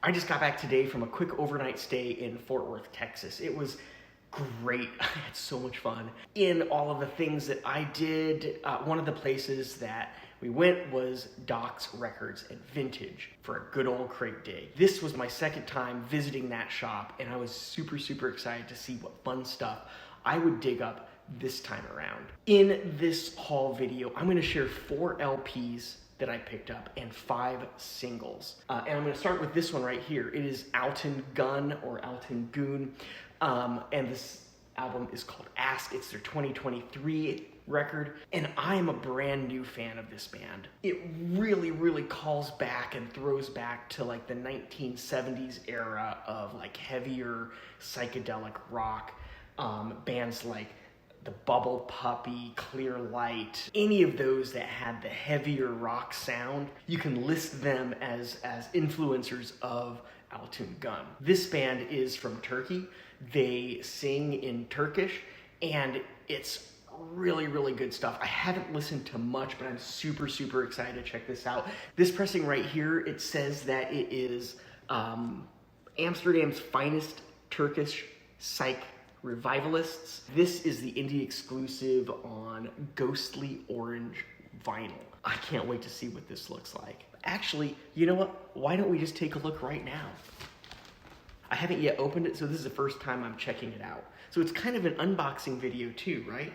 I just got back today from a quick overnight stay in Fort Worth, Texas. It was great. I had so much fun in all of the things that I did. One of the places that we went was Doc's Records and Vintage for a good old crate day. This was my second time visiting that shop, and I was super excited to see what fun stuff I would dig up this time around. In this haul video, I'm going to share 4 LPs that I picked up and 5 singles. And I'm going to start with this one right here. It is Alton Gun or Alton Goon, and this album is called Ask. It's their 2023 record, and I am a brand new fan of this band. It really calls back and throws back to like the 1970s era of like heavier psychedelic rock. Bands like the Bubble Puppy, Clear Light, any of those that had the heavier rock sound, you can list them as influencers of Alton Gun. This band is from Turkey. They sing in Turkish, and it's really good stuff. I haven't listened to much, but I'm super excited to check this out. This pressing right here, it says that it is Amsterdam's finest Turkish psych revivalists. This is the indie exclusive on Ghostly Orange vinyl. I can't wait to see what this looks like. Actually, you know what? Why don't we just take a look right now? I haven't yet opened it, so this is the first time I'm checking it out. So it's kind of an unboxing video too, right?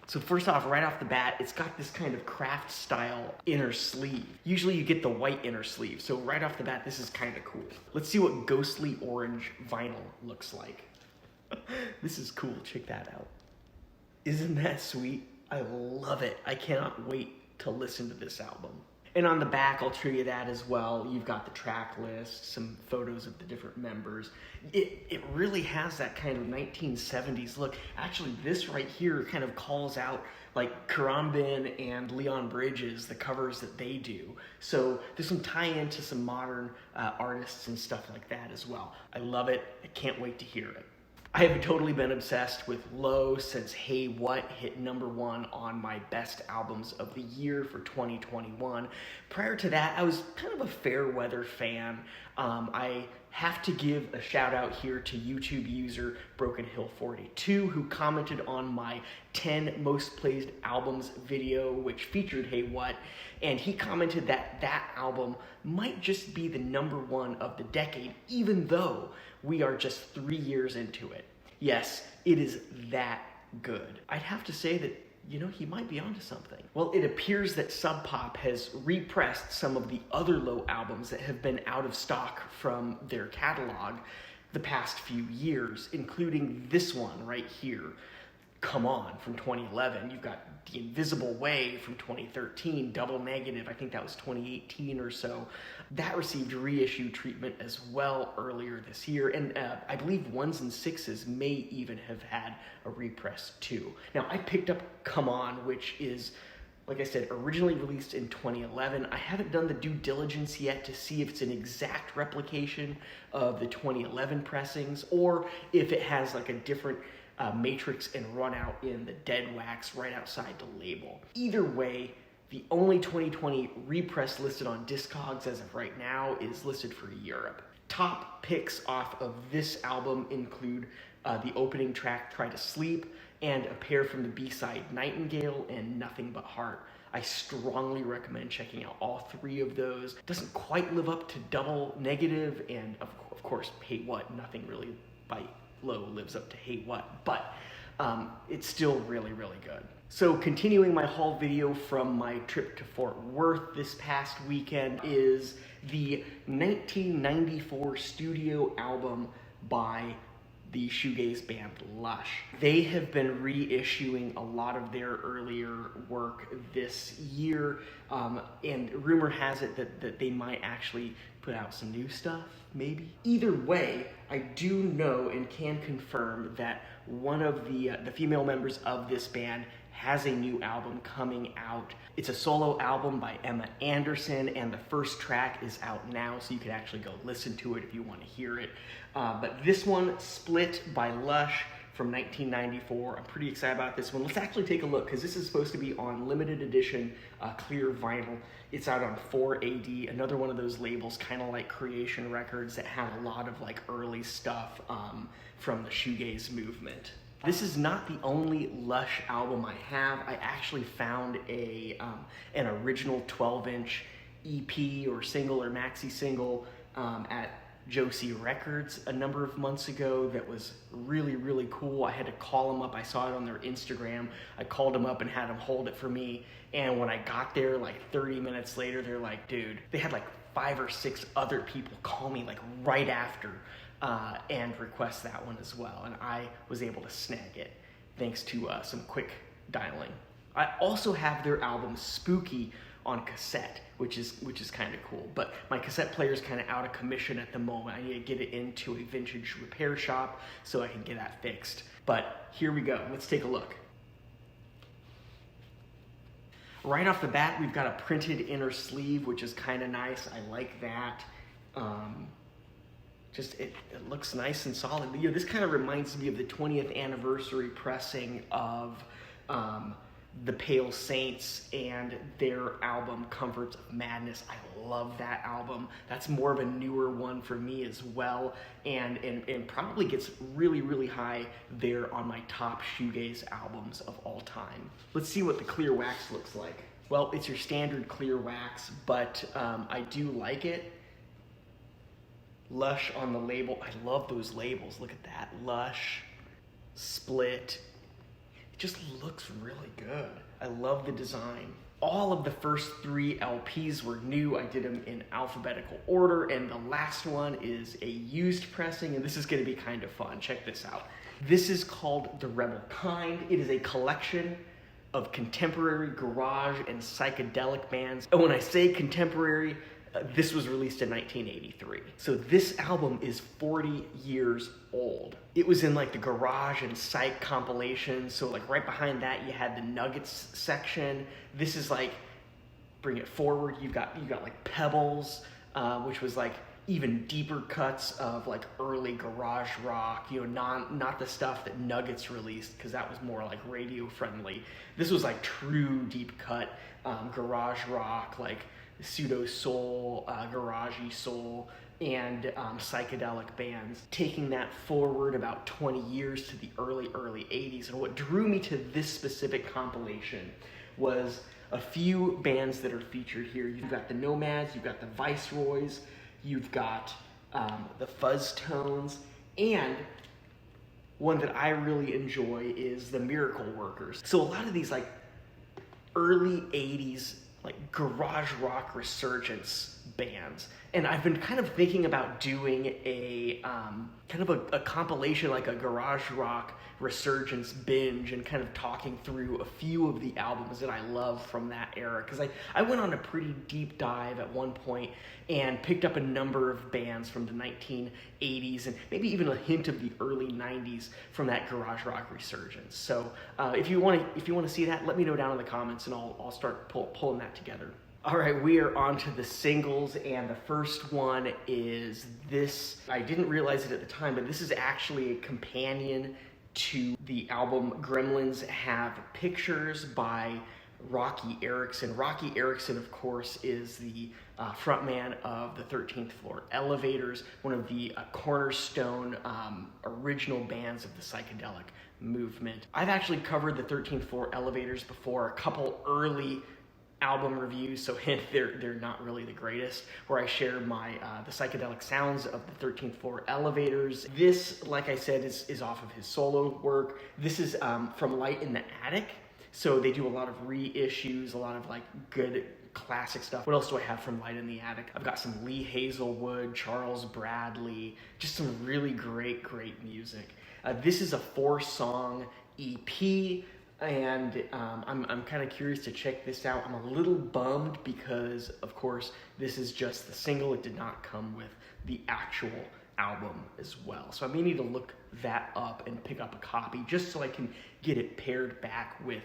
So first off, right off the bat, it's got this kind of craft style inner sleeve. Usually you get the white inner sleeve, so right off the bat, this is kind of cool. Let's see what Ghostly Orange vinyl looks like. This is cool, check that out. Isn't that sweet? I love it. I cannot wait to listen to this album. And on the back, I'll show you that as well. You've got the track list, some photos of the different members. It really has that kind of 1970s look. Actually, this right here kind of calls out like Khruangbin and Leon Bridges, the covers that they do. So there's some tie-in to some modern artists and stuff like that as well. I love it. I can't wait to hear it. I have totally been obsessed with Low since Hey What hit #1 on my best albums of the year for 2021. Prior to that, I was kind of a Fairweather fan. I have to give a shout out here to YouTube user Broken Hill 42, who commented on my 10 most played albums video, which featured Hey What, and he commented that that album might just be the #1 of the decade, even though we are just 3 years into it. Yes, it is that good. I'd have to say that, you know, he might be onto something. Well, it appears that Sub Pop has repressed some of the other Low albums that have been out of stock from their catalog the past few years, including this one right here, Come On from 2011. You've got The Invisible Way from 2013, Double Negative, I think that was 2018 or so. That received reissue treatment as well earlier this year, and I believe 1s and 6s may even have had a repress too. Now, I picked up Come On, which is, like I said, originally released in 2011. I haven't done the due diligence yet to see if it's an exact replication of the 2011 pressings, or if it has like a different matrix and run out in the dead wax right outside the label. Either way, the only 2020 repress listed on Discogs as of right now is listed for Europe. Top picks off of this album include the opening track, Try to Sleep, and a pair from the B-side, Nightingale and Nothing But Heart. I strongly recommend checking out all 3 of those. Doesn't quite live up to Double Negative, and of course, Hey What, nothing really by Low lives up to Hey What, but it's still really good. So continuing my haul video from my trip to Fort Worth this past weekend is the 1994 studio album by the shoegaze band Lush. They have been reissuing a lot of their earlier work this year, and rumor has it that they might actually put out some new stuff, maybe. Either way, I do know and can confirm that one of the female members of this band has a new album coming out. It's a solo album by Emma Anderson, and the first track is out now, so you can actually go listen to it if you want to hear it. But this one, Split by Lush, from 1994. I'm pretty excited about this one. Let's actually take a look, because this is supposed to be on limited edition clear vinyl. It's out on 4AD, another one of those labels, kind of like Creation Records, that have a lot of like early stuff from the shoegaze movement. This is not the only Lush album I have. I actually found an original 12-inch EP or single or maxi single at Josie Records a number of months ago that was really, really cool. I had to call them up. I saw it on their Instagram. I called them up and had them hold it for me. And when I got there, like 30 minutes later, they're like, dude, they had like 5 or 6 other people call me like right after and request that one as well. And I was able to snag it thanks to some quick dialing. I also have their album Spooky on cassette, which is kind of cool. But my cassette player is kind of out of commission at the moment. I need to get it into a vintage repair shop so I can get that fixed. But here we go. Let's take a look. Right off the bat, we've got a printed inner sleeve, which is kind of nice. I like that. It looks nice and solid. You know, this kind of reminds me of the 20th anniversary pressing of the Pale Saints and their album Comforts of Madness. I love that album. That's more of a newer one for me as well, and probably gets really, really high there on my top shoegaze albums of all time. Let's see what the clear wax looks like. Well, it's your standard clear wax, but I do like it. Lush on the label. I love those labels. Look at that. Lush, Split. It just looks really good. I love the design. All of the first 3 LPs were new. I did them in alphabetical order, and the last one is a used pressing, and this is going to be kind of fun. Check this out. This is called The Rebel Kind. It is a collection of contemporary garage and psychedelic bands. And when I say contemporary, this was released in 1983. So this album is 40 years old. It was in like the garage and psych compilation. So like right behind that, you had the Nuggets section. This is like, bring it forward. You've got like Pebbles, which was like even deeper cuts of like early garage rock, you know, not the stuff that Nuggets released, because that was more like radio friendly. This was like true deep cut garage rock, like pseudo soul, garagey soul, and psychedelic bands, taking that forward about 20 years to the early 80s. And what drew me to this specific compilation was a few bands that are featured here. You've got the Nomads, you've got the Viceroys, you've got the Fuzz Tones, and one that I really enjoy is the Miracle Workers. So a lot of these like early 80s like garage rock resurgence bands. And I've been kind of thinking about doing a kind of a compilation, like a garage rock resurgence binge, and kind of talking through a few of the albums that I love from that era. Because I went on a pretty deep dive at one point and picked up a number of bands from the 1980s and maybe even a hint of the early 90s from that garage rock resurgence. So if you want to see that, let me know down in the comments, and I'll start pulling that together. All right, we are on to the singles, and the first one is this. I didn't realize it at the time, but this is actually a companion to the album Gremlins Have Pictures by Rocky Erickson. Rocky Erickson, of course, is the frontman of the 13th Floor Elevators, one of the cornerstone original bands of the psychedelic movement. I've actually covered the 13th Floor Elevators before, a couple early album reviews, so hint, they're not really the greatest, where I share my the psychedelic sounds of the 13th Floor Elevators. This, like I said, is off of his solo work. This is from Light in the Attic, so they do a lot of reissues, a lot of like good classic stuff. What else do I have from Light in the Attic? I've got some Lee Hazelwood, Charles Bradley, just some really great music. This is a 4-song EP, and I'm kind of curious to check this out. I'm a little bummed because, of course, this is just the single. It did not come with the actual album as well. So I may need to look that up and pick up a copy just so I can get it paired back with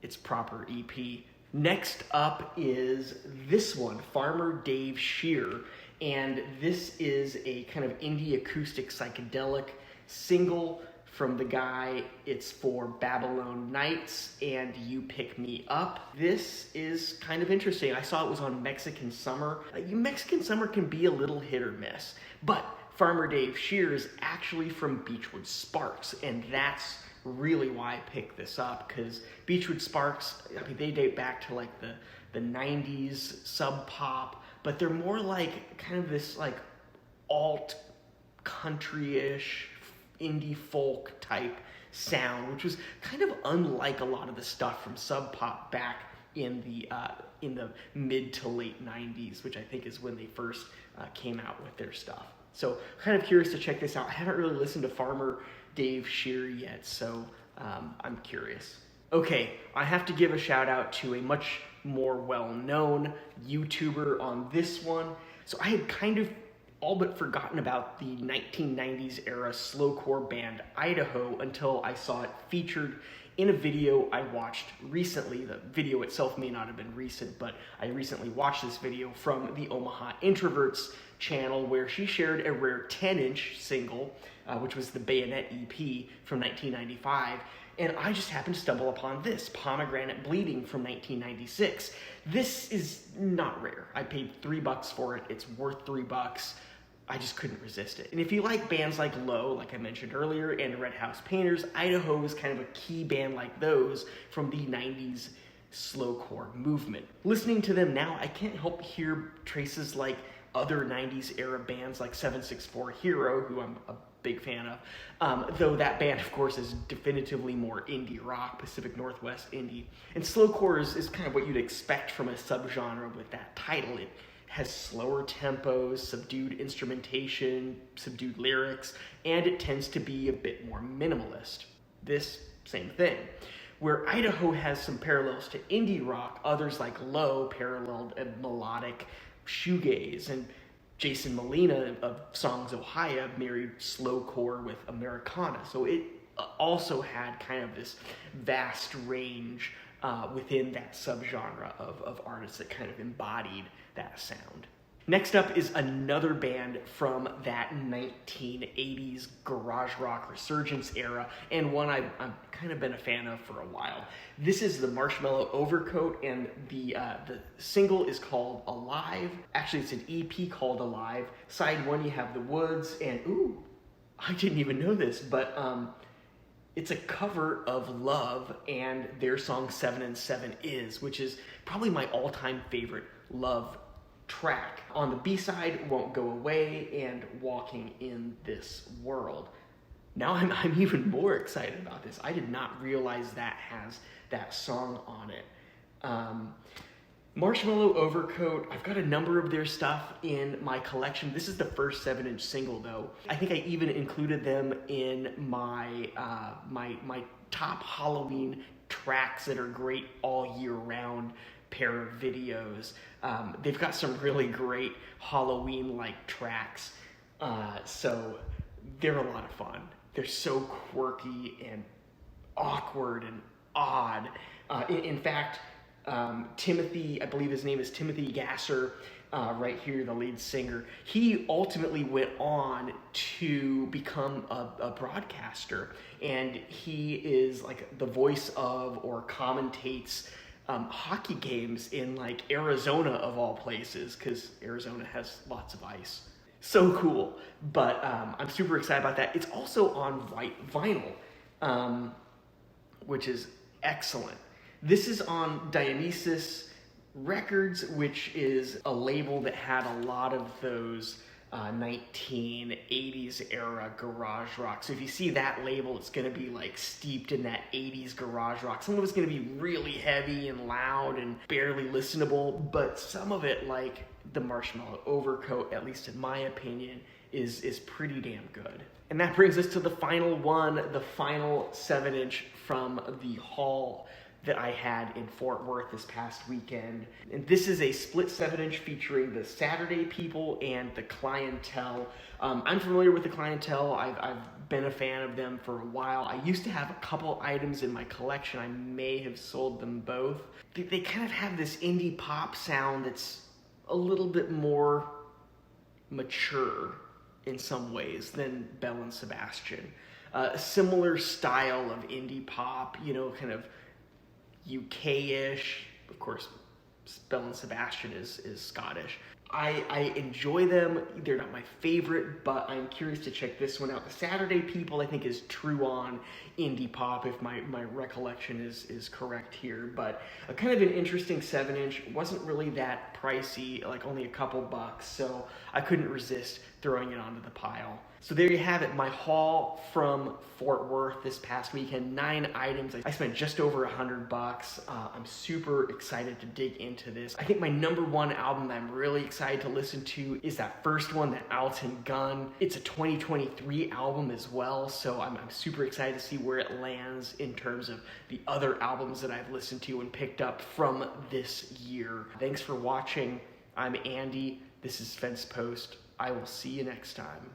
its proper EP. Next up is this one, Farmer Dave Shear, and this is a kind of indie acoustic psychedelic single from the guy. It's for Babylon Nights and You Pick Me Up. This is kind of interesting. I saw it was on Mexican Summer. Mexican Summer can be a little hit or miss, but Farmer Dave Shear is actually from Beachwood Sparks, and that's really why I picked this up, because Beachwood Sparks, I mean, they date back to like the 90s sub pop, but they're more like kind of this like alt country-ish indie folk type sound, which was kind of unlike a lot of the stuff from Sub Pop back in the mid to late 90s, which I think is when they first came out with their stuff. So kind of curious to check this out. I haven't really listened to Farmer Dave Shear yet, so I'm curious. Okay, I have to give a shout out to a much more well-known YouTuber on this one. So I had kind of all but forgotten about the 1990s era slowcore band Idaho until I saw it featured in a video I watched recently. The video itself may not have been recent, but I recently watched this video from the Omaha Introverts channel, where she shared a rare 10-inch single, which was the Bayonet EP from 1995. And I just happened to stumble upon this, Pomegranate Bleeding from 1996. This is not rare. I paid $3 for it. It's worth $3. I just couldn't resist it. And if you like bands like Low, like I mentioned earlier, and Red House Painters, Idaho is kind of a key band like those from the 90s slowcore movement. Listening to them now, I can't help hear traces like other 90s era bands like 764 Hero, who I'm a big fan of, though that band, of course, is definitively more indie rock, Pacific Northwest indie. And slowcore is kind of what you'd expect from a subgenre with that title. It has slower tempos, subdued instrumentation, subdued lyrics, and it tends to be a bit more minimalist. This, same thing. Where Idaho has some parallels to indie rock, others like Low paralleled a melodic shoegaze, and Jason Molina of Songs Ohio married slowcore with Americana. So it also had kind of this vast range within that subgenre of artists that kind of embodied that sound. Next up is another band from that 1980s garage rock resurgence era, and one I've kind of been a fan of for a while. This is the Marshmallow Overcoat, and the single is called Alive. Actually, it's an EP called Alive. Side 1, you have The Woods, and ooh, I didn't even know this, but it's a cover of Love and their song 7 and 7 Is, which is probably my all-time favorite Love track. On the B-side, Won't Go Away and Walking in This World. Now I'm even more excited about this. I did not realize that has that song on it. Marshmallow Overcoat, I've got a number of their stuff in my collection. This is the first 7-inch single, though. I think I even included them in my my top Halloween tracks that are great all year round pair of videos. They've got some really great Halloween-like tracks, so they're a lot of fun. They're so quirky and awkward and odd. In fact, Timothy, I believe his name is Timothy Gasser, right here, the lead singer, he ultimately went on to become a broadcaster, and he is like the voice of or commentates hockey games in like Arizona of all places, because Arizona has lots of ice. So cool. But I'm super excited about that. It's also on white vinyl, which is excellent. This is on Dionysus Records, which is a label that had a lot of those 1980s era garage rock. So if you see that label, it's going to be like steeped in that 80s garage rock. Some of it's going to be really heavy and loud and barely listenable, but some of it, like the Marshmallow Overcoat, at least in my opinion, is pretty damn good. And that brings us to the final one, the final 7-inch from the haul that I had in Fort Worth this past weekend. And this is a split 7-inch featuring the Saturday People and the Clientele. I'm familiar with the Clientele. I've been a fan of them for a while. I used to have a couple items in my collection. I may have sold them both. They kind of have this indie pop sound that's a little bit more mature in some ways than Belle and Sebastian. A similar style of indie pop, you know, kind of UK-ish. Of course, Belle and Sebastian is Scottish. I enjoy them. They're not my favorite, but I'm curious to check this one out. The Saturday People, I think, is true on indie pop, if my recollection is correct here. But a kind of an interesting 7-inch. Wasn't really that pricey, like only a couple bucks, so I couldn't resist throwing it onto the pile. So there you have it, my haul from Fort Worth this past weekend. 9 items. I spent just over $100. I'm super excited to dig into this. I think my number one album that I'm really excited to listen to is that first one, that Alton Gunn. It's a 2023 album as well, so I'm super excited to see where it lands in terms of the other albums that I've listened to and picked up from this year. Thanks for watching. I'm Andy. This is Fence Post. I will see you next time.